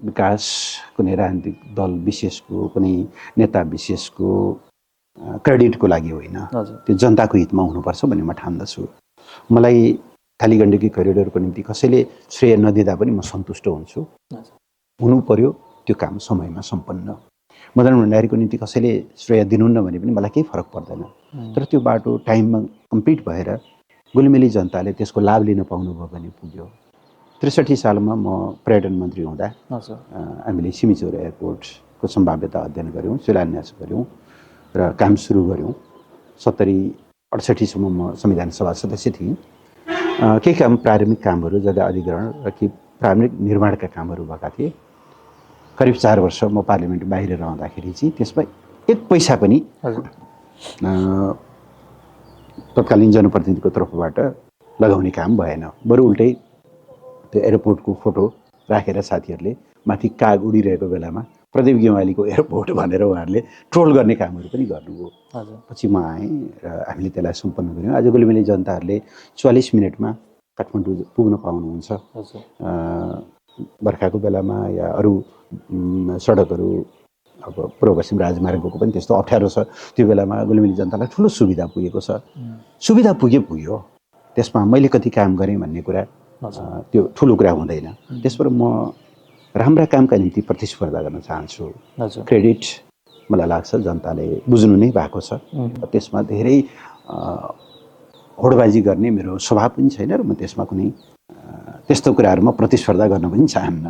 विकास कुनै राजनीतिक दल विशेषको कुनै नेता विशेषको क्रेडिटको लागि होइन, त्यो जनताको हितमा हुनुपर्छ भन्ने म ठान्दछु। मलाई कालीगण्डकी करिडोरको निम्ति कसैले श्रेय नदिँदा पनि म सन्तुष्ट हुन्छु। हुनु पर्यो त्यो काम समयमा सम्पन्न। मदन भण्डारीको निम्ति कसैले श्रेय दिनुहुन्न भने पनि मलाई केही फरक पर्दैन। तर त्यो बाटो टाइममा कम्प्लिट भएर गुलिमेली जनताले त्यसको लाभ लिन पाउनुभयो भने पुग्यो। 63 सालमा म पर्यटन मन्त्री हुँदा हामीले सिमिचौर एयरपोर्टको सम्भाव्यता अध्ययन गऱ्यौँ, शिलान्यास गऱ्यौँ र काम सुरु गऱ्यौँ। 70-68 सम्म म संविधान सभा सदस्य थिएँ। केही काम प्रारम्भिक कामहरू, जग्गा अधिग्रहण र केही प्रारम्भिक निर्माणका कामहरू भएका थिए। करिब 4 वर्ष म पार्लिमेन्ट बाहिर रहँदाखेरि चाहिँ त्यसमा एक पैसा पनि तत्कालीन जनप्रतिनिधिको तर्फबाट लगाउने काम भएन। बरु उल्टै त्यो एयरपोर्टको फोटो राखेर साथीहरूले माथि काग उडिरहेको बेलामा प्रदीप गेवालीको एयरपोर्ट भनेर उहाँहरूले ट्रोल गर्ने कामहरू पनि गर्नुभयो। पछि म आएँ र हामीले त्यसलाई सम्पन्न गऱ्यौँ। आज गुलिमेली जनताहरूले 44 मिनटमा काठमाडौँ पुग्न पाउनुहुन्छ। बर्खाको बेलामा या अरू सडकहरू, अब पूर्व पश्चिम राजमार्गको पनि त्यस्तो अप्ठ्यारो छ, त्यो बेलामा गुलिमेली जनतालाई ठुलो सुविधा पुगेको छ। सुविधा पुग्यो, त्यसमा मैले कति काम गरेँ भन्ने कुरा त्यो ठुलो कुरा हुँदैन। त्यसबाट म राम्रा कामका निम्ति प्रतिस्पर्धा गर्न चाहन्छु। क्रेडिट मलाई लाग्छ जनताले बुझ्नु नै भएको छ। त्यसमा धेरै होडबाजी गर्ने मेरो स्वभाव पनि छैन र म त्यसमा कुनै त्यस्तो कुराहरूमा प्रतिस्पर्धा गर्न पनि चाहन्न।